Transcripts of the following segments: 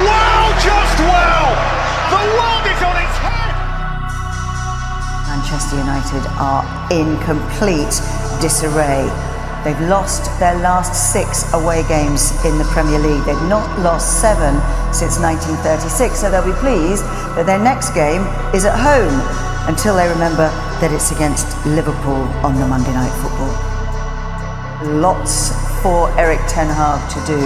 Wow, just wow! The world is on its head! Manchester United are in complete disarray. They've lost their last 6 away games in the Premier League. They've not lost 7 since 1936, so they'll be pleased that their next game is at home until they remember that it's against Liverpool on the Monday Night Football. Lots for Erik ten Hag to do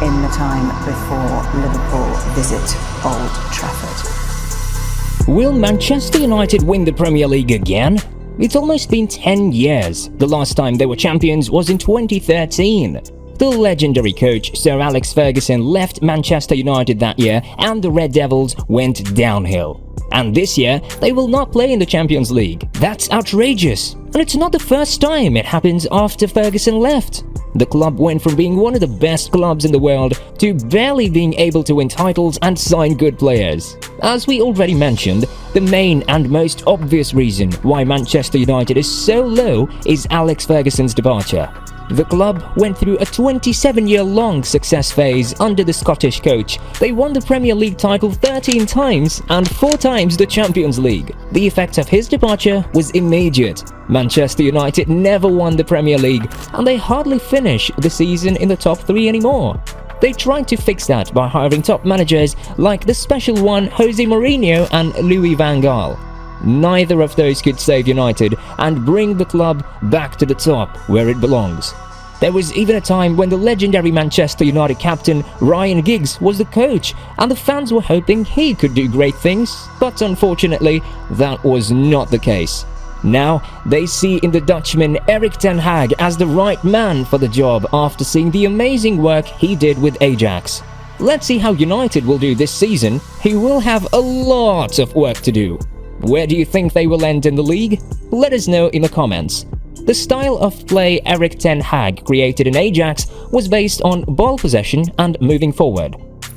in the time before Liverpool visit Old Trafford. Will Manchester United win the Premier League again? It's almost been 10 years. The last time they were champions was in 2013. The legendary coach Sir Alex Ferguson left Manchester United that year and the Red Devils went downhill. And this year, they will not play in the Champions League. That's outrageous. And it's not the first time it happens after Ferguson left. The club went from being one of the best clubs in the world to barely being able to win titles and sign good players. As we already mentioned, the main and most obvious reason why Manchester United is so low is Alex Ferguson's departure. The club went through a 27-year-long success phase under the Scottish coach. They won the Premier League title 13 times and 4 times the Champions League. The effect of his departure was immediate. Manchester United never won the Premier League and they hardly finish the season in the top 3 anymore. They tried to fix that by hiring top managers like the special one Jose Mourinho and Louis van Gaal. Neither of those could save United and bring the club back to the top where it belongs. There was even a time when the legendary Manchester United captain Ryan Giggs was the coach and the fans were hoping he could do great things, but unfortunately that was not the case. Now they see in the Dutchman Erik ten Hag as the right man for the job after seeing the amazing work he did with Ajax. Let's see how United will do this season. He will have a lot of work to do. Where do you think they will end in the league? Let us know in the comments. The style of play Erik ten Hag created in Ajax was based on ball possession and moving forward.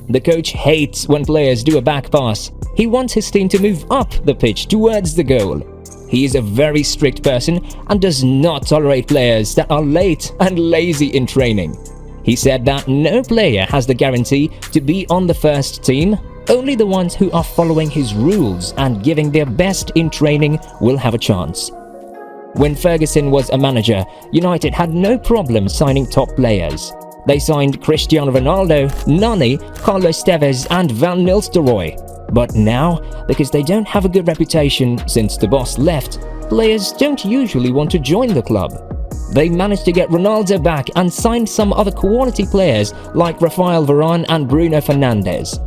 The coach hates when players do a back pass. He wants his team to move up the pitch towards the goal. He is a very strict person and does not tolerate players that are late and lazy in training. He said that no player has the guarantee to be on the first team. Only the ones who are following his rules and giving their best in training will have a chance. When Ferguson was a manager, United had no problem signing top players. They signed Cristiano Ronaldo, Nani, Carlos Tevez and Van Nistelrooy. But now, because they don't have a good reputation since the boss left, players don't usually want to join the club. They managed to get Ronaldo back and signed some other quality players like Rafael Varane and Bruno Fernandes.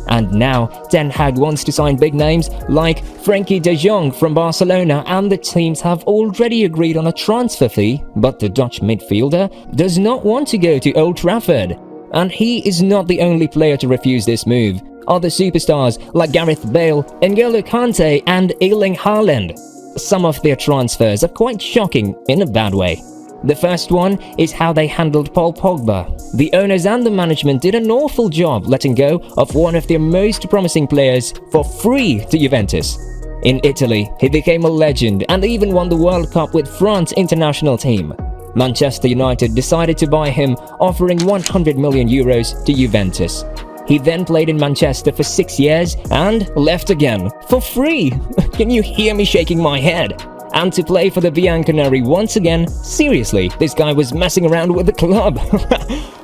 And now, Ten Hag wants to sign big names like Frenkie de Jong from Barcelona, and the teams have already agreed on a transfer fee, but the Dutch midfielder does not want to go to Old Trafford. And he is not the only player to refuse this move. Other superstars like Gareth Bale, N'Golo Kante and Erling Haaland. Some of their transfers are quite shocking in a bad way. The first one is how they handled Paul Pogba. The owners and the management did an awful job letting go of one of their most promising players for free to Juventus. In Italy, he became a legend and even won the World Cup with France international team. Manchester United decided to buy him, offering 100 million euros to Juventus. He then played in Manchester for 6 years and left again for free. Can you hear me shaking my head? And to play for the Bianconeri once again, seriously, this guy was messing around with the club.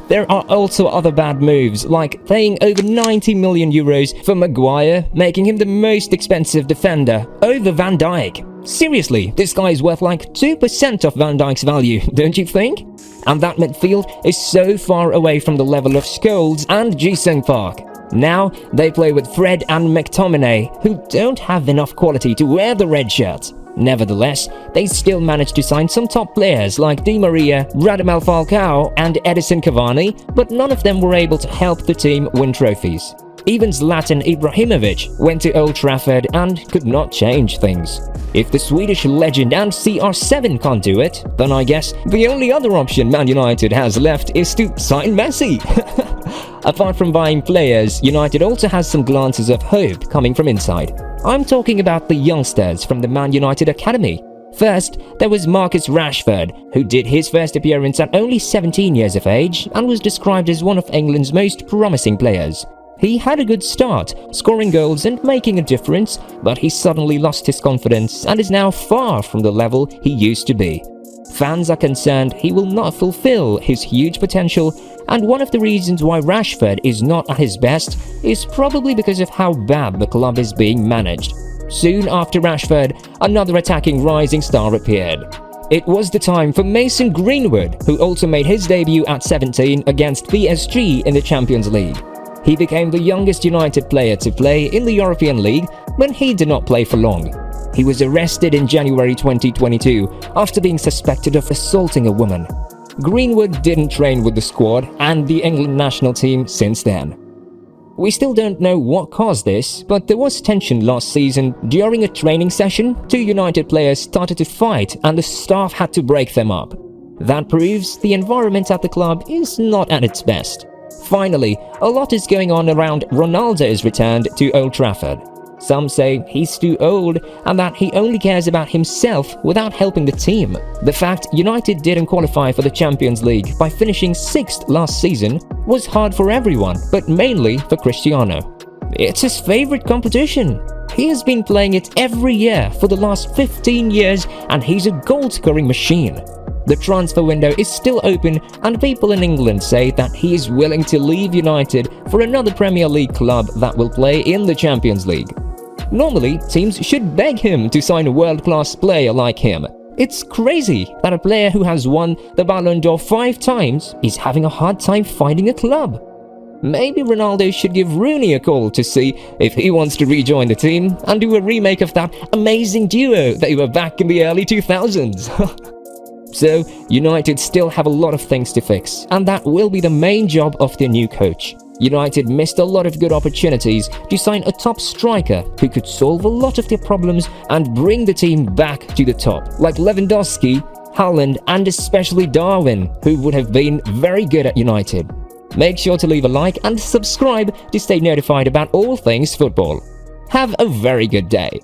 There are also other bad moves, like paying over 90 million euros for Maguire, making him the most expensive defender, over Van Dijk. Seriously, this guy is worth like 2% of Van Dijk's value, don't you think? And that midfield is so far away from the level of Scholes and Ji-sung Park. Now, they play with Fred and McTominay, who don't have enough quality to wear the red shirt. Nevertheless, they still managed to sign some top players like Di Maria, Radamel Falcao and Edison Cavani, but none of them were able to help the team win trophies. Even Zlatan Ibrahimovic went to Old Trafford and could not change things. If the Swedish legend and CR7 can't do it, then I guess the only other option Man United has left is to sign Messi. Apart from buying players, United also has some glances of hope coming from inside. I'm talking about the youngsters from the Man United Academy. First, there was Marcus Rashford, who did his first appearance at only 17 years of age and was described as one of England's most promising players. He had a good start, scoring goals and making a difference, but he suddenly lost his confidence and is now far from the level he used to be. Fans are concerned he will not fulfill his huge potential, and one of the reasons why Rashford is not at his best is probably because of how bad the club is being managed. Soon after Rashford, another attacking rising star appeared. It was the time for Mason Greenwood, who also made his debut at 17 against PSG in the Champions League. He became the youngest United player to play in the European League, but he did not play for long. He was arrested in January 2022 after being suspected of assaulting a woman. Greenwood didn't train with the squad and the England national team since then. We still don't know what caused this, but there was tension last season. During a training session, two United players started to fight and the staff had to break them up. That proves the environment at the club is not at its best. Finally, a lot is going on around Ronaldo's return to Old Trafford. Some say he's too old and that he only cares about himself without helping the team. The fact United didn't qualify for the Champions League by finishing 6th last season was hard for everyone, but mainly for Cristiano. It's his favorite competition. He has been playing it every year for the last 15 years and he's a goal-scoring machine. The transfer window is still open and people in England say that he is willing to leave United for another Premier League club that will play in the Champions League. Normally, teams should beg him to sign a world-class player like him. It's crazy that a player who has won the Ballon d'Or 5 times is having a hard time finding a club. Maybe Ronaldo should give Rooney a call to see if he wants to rejoin the team and do a remake of that amazing duo they were back in the early 2000s. So, United still have a lot of things to fix, and that will be the main job of their new coach. United missed a lot of good opportunities to sign a top striker who could solve a lot of their problems and bring the team back to the top, like Lewandowski, Haaland, and especially Darwin, who would have been very good at United. Make sure to leave a like and subscribe to stay notified about all things football. Have a very good day.